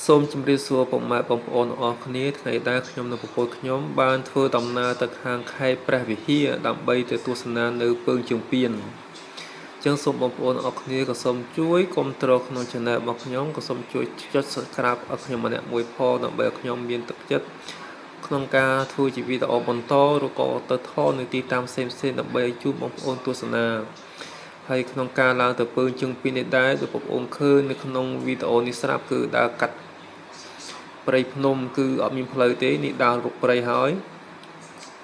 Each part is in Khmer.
សូមជម្រាបសួរពុកម៉ែបងប្អូនអរគ្នាថ្ងៃដែលខ្ញុំនៅប្រពន្ធខ្ញុំបានធ្វើដំណើរទៅខាងខេត្តព្រះវិហារដើម្បីទៅទស្សនានៅពើងជើងពៀនអញ្ចឹងសូមបងប្អូនអរគ្នាក៏សូមជួយគាំទ្រក្នុង Channel របស់ខ្ញុំក៏សូមជួយចុច Subscribe ឲ្យខ្ញុំម្នាក់មួយផងដើម្បីឲ្យខ្ញុំមានទឹកចិត្តក្នុងការធ្វើជាវីដេអូបន្តឬក៏ទៅថតនៅទីតាំងផ្សេងៗដើម្បីជួយបងប្អូនទស្សនាហើយក្នុងការឡើងទៅពើងជើងពៀននេះដែរដូចបងប្អូនឃើញនៅក្នុងវីដេអូនេះស្រាប់គឺដើរកាត់ព្រៃភ្នំគឺអត់មានផ្លូវទេនេះដើររុកព្រៃហើយ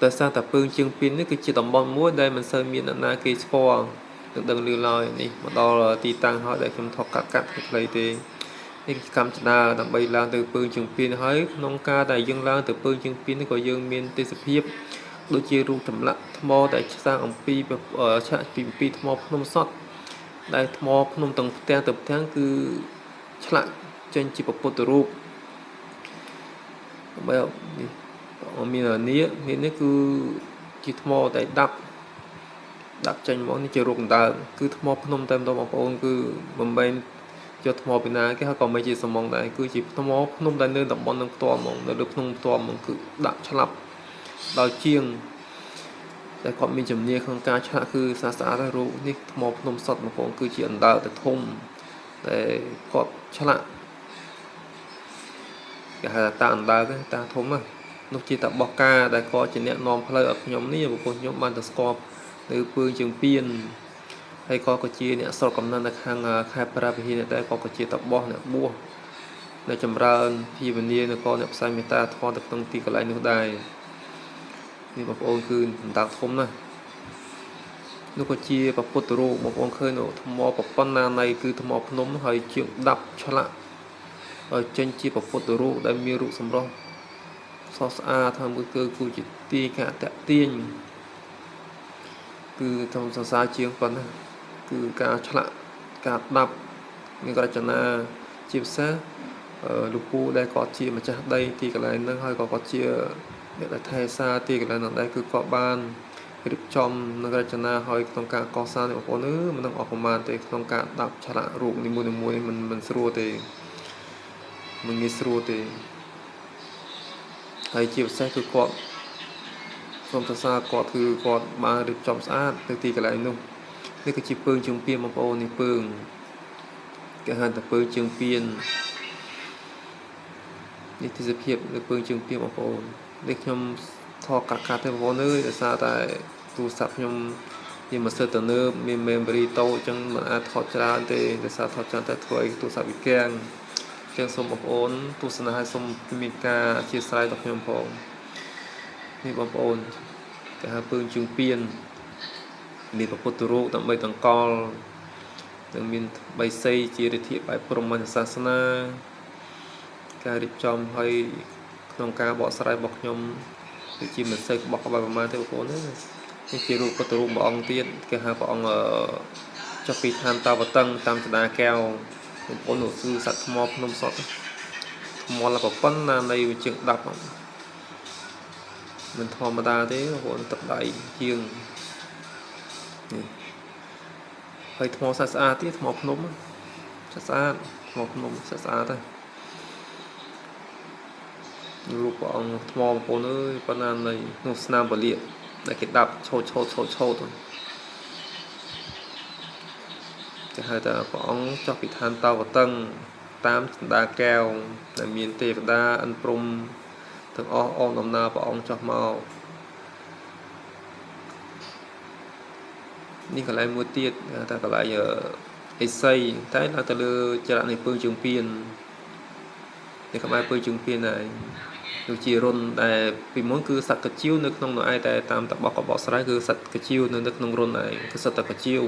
តែសារតែពើងជើងពៀននេះគឺជាតំបន់មួយដែលមិនសូវមានអ្នកណាគេស្គាល់នឹងដឹងឮឡើយនេះមកដល់ទីតាំងហើយដែលខ្ញុំថតកាត់ផ្លូវទេនេះកម្មចនាដើម្បីឡើងទៅពើងជើងពៀនហើយក្នុងការដែលយើងឡើងទៅពើងជើងពៀននេះក៏យើងមានទេសភាពដូចជារូបចម្លាក់ថ្មដែលសាងអំពីឆាកពីថ្មភ្នំសតដែលថ្មភ្នំទាំងផ្ទាំងទៅផ្ទាំងគឺឆ្លាក់ចេញជាពុទ្ធរូបបែបនេះមាននេះគឺជាថ្មដែលដាក់ចេញមកនេះជារូបកណ្ដើមគឺថ្មភ្នំតែម្ដងបងប្អូនគឺមិនមែនយកថ្មពីណាគេហើយក៏មិនជាសំងដែរគឺជាថ្មភ្នំដែលនៅតំបន់នឹងផ្ទាល់ហ្មងនៅលើភ្នំផ្ទាល់ហ្មងគឺដាក់ឆ្លាប់ដោយជាងតែគាត់មានជំនាញក្នុងការឆ្លាក់គឺស្អាតហើយរូបនេះថ្មភ្នំសតបងប្អូនគឺជាអណ្ដើកទៅធំតែគាត់ឆ្លាក់គេហៅថាតាអណ្ដើកតាធំនោះជាតាបោះការដែលគាត់ជាអ្នកនាំផ្លូវឲ្យខ្ញុំនេះបងប្អូនខ្ញុំបានទៅស្គាល់នៅពើងជើងពៀនហើយក៏ជាអ្នកស្រុកកំណើតនៅខាងខេត្តព្រះវិហារនេះដែរក៏ជាតាបោះអ្នកបួសនៅចម្រើនភាវនានៅក៏អ្នកផ្សាយមេត្តាធម៌ទៅក្នុងទីកន្លែងនោះដែរនេះបងប្អូនគឺអណ្ដើកធំណាស់នោះក៏ជាពុទ្ធរូបបងប្អូនឃើញនៅថ្មប៉ុណ្ណាណៃគឺថ្មភ្នំហើយជាងដាប់ឆ្លាក់ឲ្យចេញជាពុទ្ធរូបដែលមានរូបសម្រស់ស្រស់ស្អាតហើយមួយគឺជាទីការតាក់ទាញគឺធម្មសរសើរជាងប៉ុណ្ណាគឺការឆ្លាក់ការដាប់មានរចនាជាពិសេសលោកពូដែលគាត់ជាម្ចាស់ដីទីកន្លែងហ្នឹងហើយក៏គាត់ជាអ្នកដែលថែសារទីកន្លែងហ្នឹងដែរគឺគាត់បានរៀបចំនឹងរចនាហើយក្នុងការកសាងនេះបងប្អូនមិននឹងអស់ប្រមាណទេក្នុងការដាប់ឆ្លាក់រូបនីមួយៗមិនស្រួលទេមិនងាយស្រួលទេហើយជាពិសេសគឺគាត់សូមសរសើរគាត់គឺគាត់បានរៀបចំស្អាតទៅទីកន្លែងនោះនេះគឺជាពើងជើងពៀនបងប្អូននេះពើងគេហៅថាពើងជើងពៀននេះទេសភាពនៅពើងជើងពៀនបងប្អូននេះខ្ញុំថតកាត់ទេបងប្អូនដោយសារតែទូរស័ព្ទខ្ញុំវាមិនសូវទំនើបមាន memory តូចអញ្ចឹងមិនអាចថតច្រើនទេដោយសារថតច្រើនតែធ្វើឲ្យទូរស័ព្ទវាកាំងអញ្ចឹងសូមបងប្អូនទស្សនាឲ្យសូមមានការអធិស្ឋានដល់ខ្ញុំផងនេះបងប្អូនគេហៅពើងជើងពៀននេះពុទ្ធរូបដើម្បីតង្កល់នឹងមានបីសីជារិទ្ធិបែបព្រហ្មញ្ញសាសនាការរៀបចំឲ្យក្នុងការបកស្រាយរបស់ខ្ញុំគឺជាមិនសូវបោះក្បាលប្រមាណទេបងប្អូននេះជារូបពុទ្ធរូបព្រះអង្គទៀតគេហៅព្រះអង្គចុះពីឋានតាវតឹងតាមចដាកែវបងប្អូននោះគឺសត្វថ្មភ្នំសតថ្មលប៉ុណ្ណានៃជើង10មិនធម្មតាទេបងប្អូនទឹកដៃជាងនេះហើយថ្មស្អាតទៀតថ្មភ្នំស្អាតថ្មភ្នំស្អាតហើយរូបព្រះអង្គថ្មបងប្អូនអើយប៉ុណ្ណានៃនោះស្នាមពលាកដែលគេដាប់ឆោតគេហៅថាព្រះអង្គចុះពីឋានតាវតឹងតាមចន្ទាកែវដែលមានទេវតាអិនព្រំទាំងអស់អមដំណើរព្រះអង្គចុះមកនេះកន្លែងមួយទៀតថាកន្លែងអេសីតែឡើងទៅលើចរៈនៃពើងជើងពៀននេះក្បែរពើងជើងពៀនហើយដូចជារុនដែលពីមុនគឺសត្វកាជៀវនៅក្នុងនោះឯងតែតាមតបកបកស្រ័យគឺសត្វកាជៀវនៅក្នុងរុនឯងគឺសត្វកាជៀវ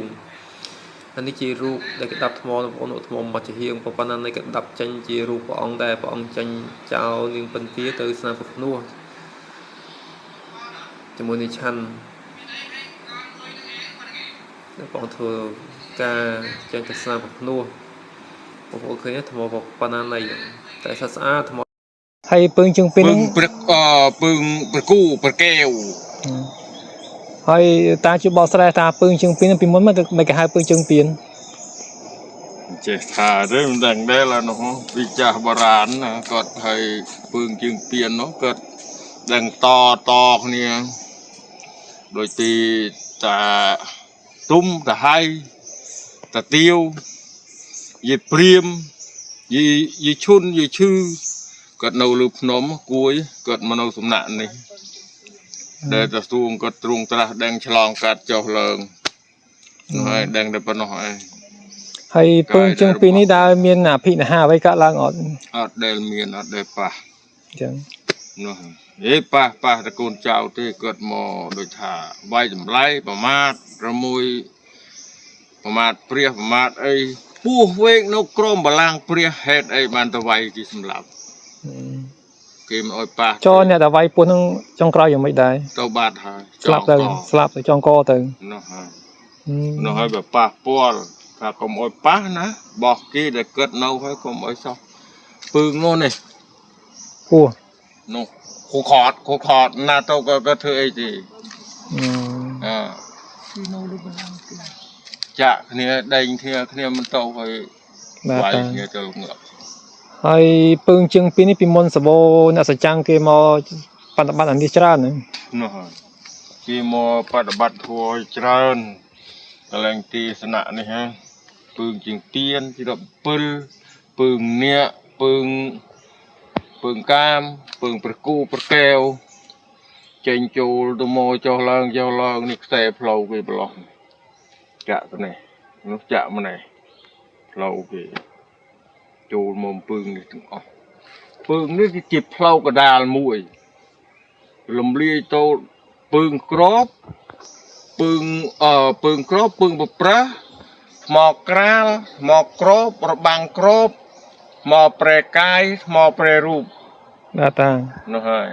អានេះជារូបដែលគេដាប់ថ្មបងប្អូនថ្មមកជាហៀងប៉ុណ្ណានៃគេដាប់ចេញជារូបព្រះអង្គដែលព្រះអង្គចេញចោលនាងពិនទាទៅស្នាពុទ្ធនោះជាមួយនឹងឆាន់ព្រះអង្គធ្វើការចេញទៅស្នាពុទ្ធនោះបងប្អូនឃើញថ្មប៉ុណ្ណានៃតែស្អាតថ្មហើយពើងជើងពៀនពើងប្រគូប្រកែវហើយតាជួយបកស្រាយថាពើងជើងពៀនពីមុនមកគេហៅពើងជើងពៀន ចេះថាទេមិនដឹងដែរឡើយនោះពីចាស់បរាណណាគាត់ឲ្យពើងជើងពៀននោះគាត់ដឹងតគ្នាដូចទីតាទុំតាហៃតាទាវយីព្រាមយីឈុនយីឈឺគាត់នៅលើភ្នំគួយគាត់មកនៅសំណាក់នេះដែលតាទួងគាត់ទ្រង់ត្រាស់ដឹងឆ្លងកាត់ចុះឡើងហើយដឹងតែប៉ុណ្ណោះឯងហើយពើងជើងពីនេះដែលមានអភិនិហាអ្វីកើតឡើងអត់ដែលមានអត់ដែលប៉ះអញ្ចឹងនោះប៉ះតកូនចៅទេគាត់មកដូចថាវាយតម្លៃប្រមាថរមួយប្រមាថព្រះប្រមាថអីពោះវែងនៅក្រមបលាំងព្រះហេតុអីបានទៅវាយគេសម្លាប់គេមិនអោយប៉ះចអ្នកតែវាយពោះនឹងចុងក្រោយយ៉ាងម៉េចដែរទៅបាត់ហើយស្លាប់ទៅចងកទៅនោះហើយបើប៉ះពាល់ថាកុំអោយប៉ះណាបោះគេដែលគិតនៅហើយកុំអោយសោះពើងនោះនេះពោះនោះគូខតណាទៅក៏ធ្វើអីទេចាក់គ្នាដេញគ្នាមិនទៅហើយវាយគ្នាទៅងក់ហើយពើងជើងពីនេះពីមុនសបោអ្នកសច្ចាំងគេមកបប្រតិបត្តិអានេះច្រើននោះហើយគេមកបប្រតិបត្តិធัวច្រើនកន្លែងទេសនៈនេះហ៎ពើងជើងទៀនទី17ពើងនាគពើងកាមពើងប្រគូប្រកែវចេញចូលទៅមកចុះឡើងនេះខ្សែផ្លូវគេប្រឡោះចាក់ទៅនេះនោះចាក់មកនេះផ្លូវគេចូលមកពើងនេះទាំងអស់ពើងនេះគឺជាផ្លូវកដាលមួយលំលាយទៅពើងក្របពើងក្របពើងបប្រាស់ថ្មក្រាលថ្មក្របរបាំងក្របថ្មប្រែកាយថ្មប្រែរូបបាទតានោះហើយ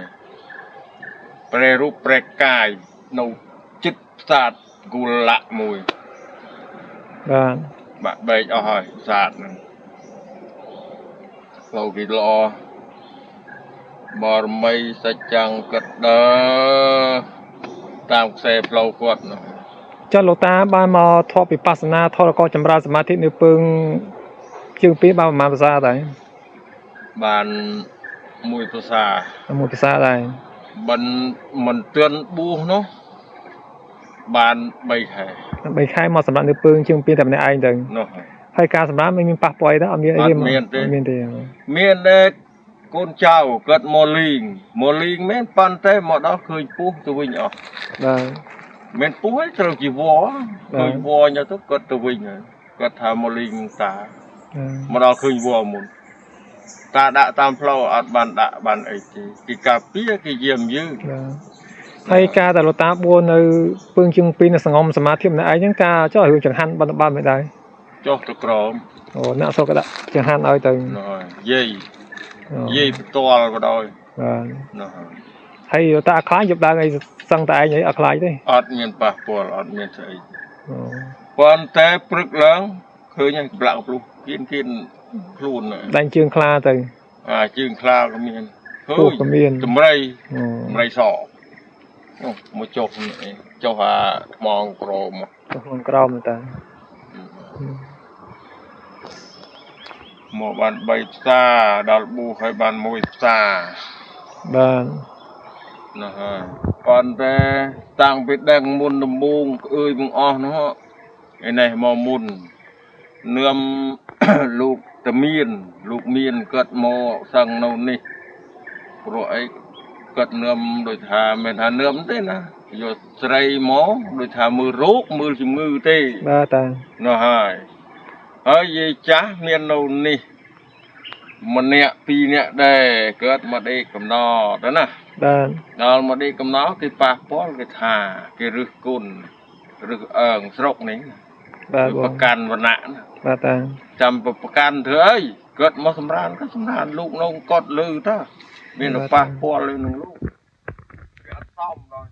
ប្រែរូបប្រែកាយនៅចិត្តផ្សាតគូលៈមួយបាទបាក់បែកអស់ហើយផ្សាតហ្នឹងផ្លូវគេល្អបរមីសច្ចាំងកត់ដើតាមខ្សែផ្លូវគាត់នោះចុះលោកតាបានមកធម៌វិបស្សនាធរកចម្រើនសមាធិនៅពើងជើងពីបានប្រហែលភាសាដែរបានមួយភាសាដែរមិនទាន់បួសនោះបាន3 ខែមកសម្រាប់នៅពើងជើងពីតែម្នាក់ឯងទៅនោះហើយការសម្រាប់មិនមានប៉ះពាល់ទេអត់មានអីទេមានតែកូនចៅគាត់មកលីងមែនប៉ុន្តែមកដល់ឃើញពោះទៅវិញអស់បាទមិនពោះឯងត្រូវជីវរឃើញវរញទៅគាត់ទៅវិញគាត់ថាមកលីងតាមកដល់ឃើញវរមុនតាដាក់តាមផ្លូវអត់បានដាក់បានអីទេគេការពារគេយាមយើងហើយការដែលលោកតាបួននៅពើងជើងពីនៅសង្ងំសមាធិម្នាក់ឯងហ្នឹងការចុះរឿងចង្ហាន់បានមិនដែរចុះទៅក្រមអូអ្នកសុកក៏ដាក់ចង្ហាន់ឲ្យទៅយាយផ្ទាល់ក៏ដោយបាទហើយតាខ្លាចយកដើមអីសឹងតែឯងអីអត់ខ្លាចទេអត់មានប៉ះពាល់អត់មានស្អីប៉ុន្តែព្រឹកឡើងឃើញហ្នឹងប្លាក់ភ្លុះគៀនខ្លួនដាញ់ជើងខ្លាទៅជើងខ្លាក៏មានឃើញក៏មានតម្រៃសមកចុះនេះចុះថ្មក្រមតាមកបាន3ផ្សារដល់ប៊ូហើយបាន1ផ្សារបាទនោះហើយប៉ុន្តែតាំងពីដឹងមុនដំបូងអើយបងអស់នោះឯនេះមកមុននឿមលោកតាមានគាត់មកសឹងនៅនេះព្រោះអីគាត់នឿមដូចថាមិនថានឿមទេណាយកស្រីមកដូចថាមើលរោគមើលជំងឺទេបាទតានោះហើយយាយចាស់មាននៅនេះម្នាក់2នាក់ដែរគាត់មកដេកកំណត់ណាបាទដល់មកដេកកំណត់គេប៉ះពាល់គេថាគេរឹសគុណរឹសស្រុកនេះបាទប្រកាន់វណ្ណៈបាទតាចាំប្រកាន់ធ្វើអីគាត់មកសម្រានលោកនៅកត់លឺតាមានប៉ះពាល់លឺនឹងលោកគេអត់សមដល់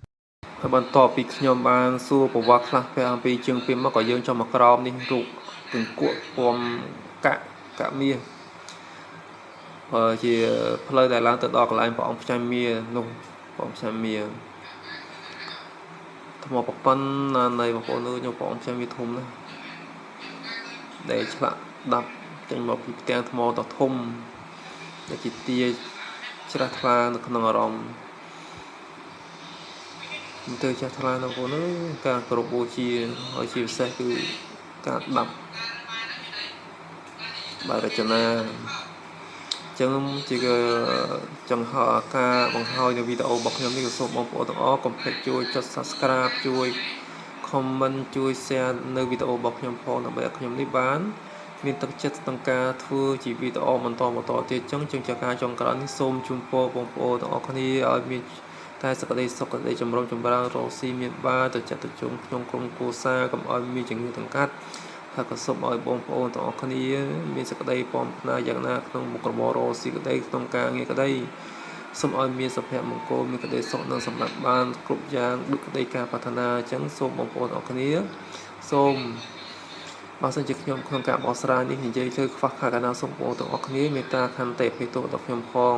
ហើយបន្ទាប់ពីខ្ញុំបានសួរប្រវត្តិខ្លះពីអំពីជើងពីមកក៏យើងចុះមកក្រោមនេះរូបទង្គក់ពំកមាសជាផ្លូវដែលឡើងទៅដល់កន្លែងព្រះអង្គផ្ចាញ់មានោះព្រះអង្គផ្ចាញ់មាថ្មប្រព័ន្ធនៃបងប្អូនខ្ញុំព្រះអង្គផ្ចាញ់មាធំណាស់ដែលឆ្លាក់ ដាប់ចេញមកពីផ្ទាំងថ្មដ៏ធំដែលជាទាជ្រះថ្លានៅក្នុងអារម្មណ៍មិនទៅជ្រះថ្លានៅបងអើយការគោរពបូជាហើយជាពិសេសគឺការដាប់បែបរចនាចឹងជាចង្ហោការបង្ហើយនៅវីដេអូរបស់ខ្ញុំនេះក៏សូមបងប្អូនទាំងអស់កុំភ្លេចជួយចុច Subscribe ជួយ Comment ជួយ Share នៅវីដេអូរបស់ខ្ញុំផងដើម្បីឲ្យខ្ញុំនេះបានមានទឹកចិត្តក្នុងការធ្វើជាវីដេអូបន្តទៀតចឹងជាការចុងក្រោយនេះសូមជូនពរបងប្អូនទាំងអស់គ្នាឲ្យមានតែសេចក្តីសុខសេចក្តីចម្រុងចម្រើនរកស៊ីមានបានទៅចិត្តទៅជុំក្នុងក្រុមគ្រួសារកុំឲ្យមានជំងឺទាំងកាត់ហើយក៏សូមឲ្យបងប្អូនទាំងអស់គ្នាមានសេចក្តីពំផ្នែកយ៉ាងណាក្នុងមុខរបររកស៊ីក្តីក្នុងការងារក្តីសូមឲ្យមានសុភមង្គលមានក្តីសុខនិងសម្បត្តិបានគ្រប់យ៉ាងដូចក្តីការប្រាថ្នាអញ្ចឹងសូមបងប្អូនទាំងអស់គ្នាសូមបើសិនជាខ្ញុំក្នុងការបោះស្រាយនេះនិយាយទៅខ្វះខាតកណ្ដាលសូមបងប្អូនទាំងអស់គ្នាមេត្តាខន្តីអភ័យទោសដល់ខ្ញុំផង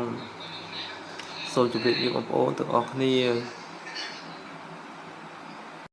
សូមជម្រាបលាបងប្អូនទាំងអស់គ្នា